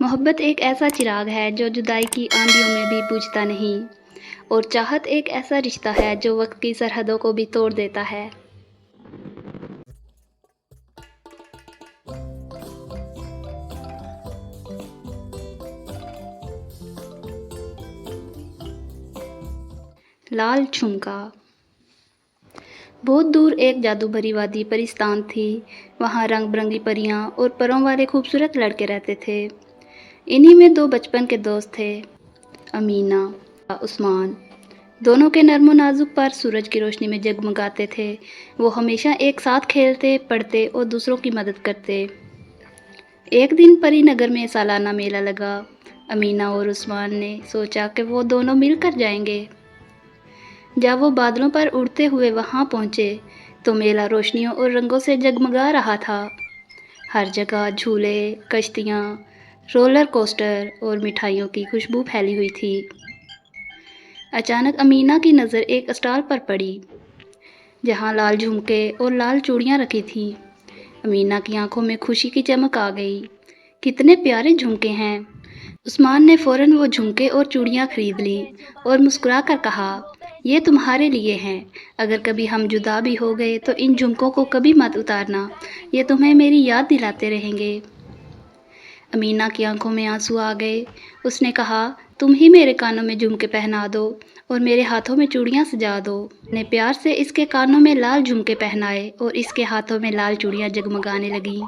محبت ایک ایسا چراغ ہے جو جدائی کی آندھیوں میں بھی بجھتا نہیں، اور چاہت ایک ایسا رشتہ ہے جو وقت کی سرحدوں کو بھی توڑ دیتا ہے۔ لال جھمکا۔ بہت دور ایک جادو بھری وادی پرستان تھی۔ وہاں رنگ برنگی پریاں اور پروں والے خوبصورت لڑکے رہتے تھے۔ انہی میں دو بچپن کے دوست تھے، امینا، عثمان۔ دونوں کے نرم و نازک پر سورج کی روشنی میں جگمگاتے تھے۔ وہ ہمیشہ ایک ساتھ کھیلتے، پڑھتے اور دوسروں کی مدد کرتے۔ ایک دن پری نگر میں سالانہ میلہ لگا۔ امینا اور عثمان نے سوچا کہ وہ دونوں مل کر جائیں گے۔ جب وہ بادلوں پر اڑتے ہوئے وہاں پہنچے تو میلہ روشنیوں اور رنگوں سے جگمگا رہا تھا۔ ہر جگہ جھولے، کشتیاں، رولر کوسٹر اور مٹھائیوں کی خوشبو پھیلی ہوئی تھی۔ اچانک امینا کی نظر ایک اسٹال پر پڑی جہاں لال جھمکے اور لال چوڑیاں رکھی تھیں۔ امینا کی آنکھوں میں خوشی کی چمک آ گئی۔ کتنے پیارے جھمکے ہیں! عثمان نے فوراً وہ جھمکے اور چوڑیاں خرید لیں اور مسکرا کر کہا، یہ تمہارے لیے ہیں۔ اگر کبھی ہم جدا بھی ہو گئے تو ان جھمکوں کو کبھی مت اتارنا، یہ تمہیں میری یاد دلاتے رہیں گے۔ امینا کی آنکھوں میں آنسو آ گئے۔ اس نے کہا، تم ہی میرے کانوں میں جھمکے پہنا دو اور میرے ہاتھوں میں چوڑیاں سجا دو۔ نے پیار سے اس کے کانوں میں لال جھمکے پہنائے اور اس کے ہاتھوں میں لال چوڑیاں جگمگانے لگیں۔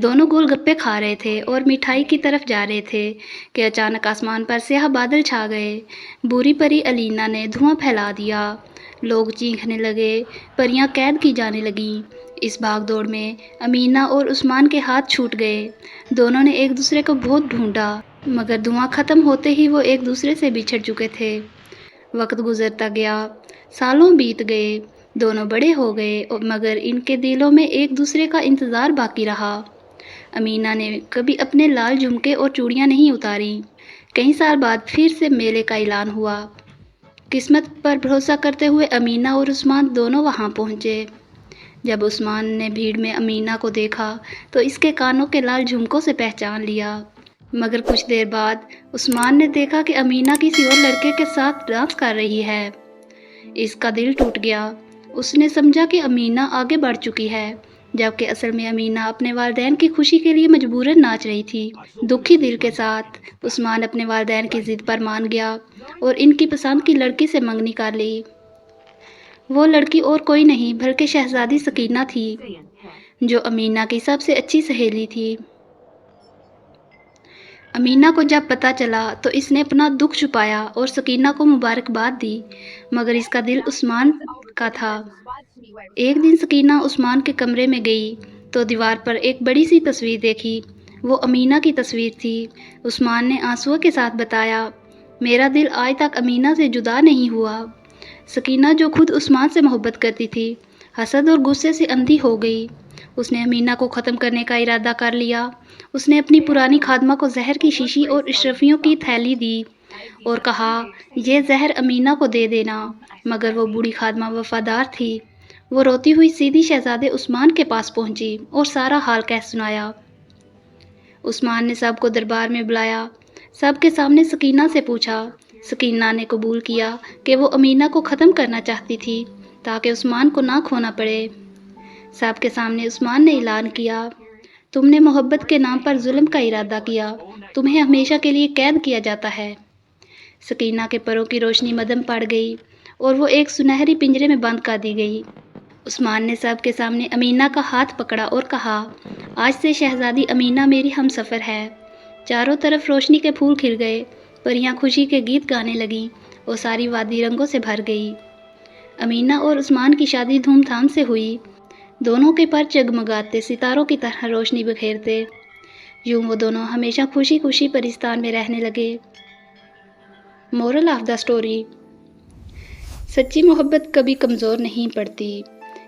دونوں گول گپے کھا رہے تھے اور مٹھائی کی طرف جا رہے تھے کہ اچانک آسمان پر سیاہ بادل چھا گئے۔ بوری پری الینا نے دھواں پھیلا دیا۔ لوگ چیخنے لگے، پریاں قید کی جانے لگیں۔ اس بھاگ دوڑ میں امینا اور عثمان کے ہاتھ چھوٹ گئے۔ دونوں نے ایک دوسرے کو بہت ڈھونڈا، مگر دھواں ختم ہوتے ہی وہ ایک دوسرے سے بچھڑ چکے تھے۔ وقت گزرتا گیا، سالوں بیت گئے، دونوں بڑے ہو گئے، مگر ان کے دلوں میں ایک دوسرے کا انتظار باقی رہا۔ امینا نے کبھی اپنے لال جھمکے اور چوڑیاں نہیں اتاریں۔ کئی سال بعد پھر سے میلے کا اعلان ہوا۔ قسمت پر بھروسہ کرتے ہوئے امینا اور عثمان دونوں وہاں پہنچے۔ جب عثمان نے بھیڑ میں امینا کو دیکھا تو اس کے کانوں کے لال جھمکوں سے پہچان لیا، مگر کچھ دیر بعد عثمان نے دیکھا کہ امینا کسی اور لڑکے کے ساتھ ڈانس کر رہی ہے۔ اس کا دل ٹوٹ گیا۔ اس نے سمجھا کہ امینا آگے بڑھ چکی ہے، جبکہ اصل میں امینا اپنے والدین کی خوشی کے لیے مجبوراً ناچ رہی تھی۔ دکھی دل کے ساتھ عثمان اپنے والدین کی ضد پر مان گیا اور ان کی پسند کی لڑکی سے منگنی کر لی۔ وہ لڑکی اور کوئی نہیں بلکہ شہزادی سکینہ تھی، جو امینا کی سب سے اچھی سہیلی تھی۔ امینا کو جب پتہ چلا تو اس نے اپنا دکھ چھپایا اور سکینہ کو مبارکباد دی، مگر اس کا دل عثمان کا تھا۔ ایک دن سکینہ عثمان کے کمرے میں گئی تو دیوار پر ایک بڑی سی تصویر دیکھی۔ وہ امینا کی تصویر تھی۔ عثمان نے آنسوؤں کے ساتھ بتایا، میرا دل آج تک امینا سے جدا نہیں ہوا۔ سکینہ جو خود عثمان سے محبت کرتی تھی، حسد اور غصے سے اندھی ہو گئی۔ اس نے امینا کو ختم کرنے کا ارادہ کر لیا۔ اس نے اپنی پرانی خادمہ کو زہر کی شیشی اور اشرفیوں کی تھیلی دی اور کہا، یہ زہر امینا کو دے دینا، مگر وہ بوڑھی خادمہ وفادار تھی۔ وہ روتی ہوئی سیدھی شہزادے عثمان کے پاس پہنچی اور سارا حال کہہ سنایا۔ عثمان نے سب کو دربار میں بلایا۔ سب کے سامنے سکینہ سے پوچھا۔ سکینہ نے قبول کیا کہ وہ امینا کو ختم کرنا چاہتی تھی تاکہ عثمان کو نہ کھونا پڑے۔ سب کے سامنے عثمان نے اعلان کیا، تم نے محبت کے نام پر ظلم کا ارادہ کیا، تمہیں ہمیشہ کے لیے قید کیا جاتا ہے۔ سکینہ کے پروں کی روشنی مدھم پڑ گئی اور وہ ایک سنہری پنجرے میں بند کر دی گئی۔ عثمان نے سب کے سامنے امینا کا ہاتھ پکڑا اور کہا، آج سے شہزادی امینا میری ہمسفر ہے۔ چاروں طرف روشنی کے پھول کھل گئے، پریاں خوشی کے گیت گانے لگیں اور ساری وادی رنگوں سے بھر گئی۔ امینا اور عثمان کی شادی دھوم دھام سے ہوئی۔ دونوں کے پر جگمگاتے ستاروں کی طرح روشنی بکھیرتے۔ یوں وہ دونوں ہمیشہ خوشی خوشی پرستان میں رہنے لگے۔ مورل آف دا سٹوری: سچی محبت کبھی کمزور نہیں پڑتی۔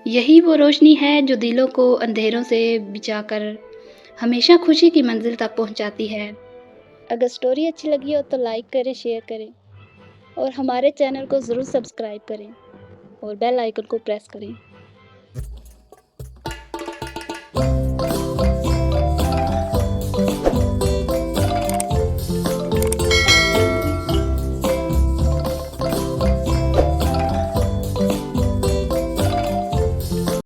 یہی وہ روشنی ہے جو دلوں کو اندھیروں سے بچا کر ہمیشہ خوشی کی منزل تک پہنچاتی ہے۔ اگر سٹوری اچھی لگی ہو تو لائک کریں، شیئر کریں اور ہمارے چینل کو ضرور سبسکرائب کریں اور بیل آئیکن کو پریس کریں۔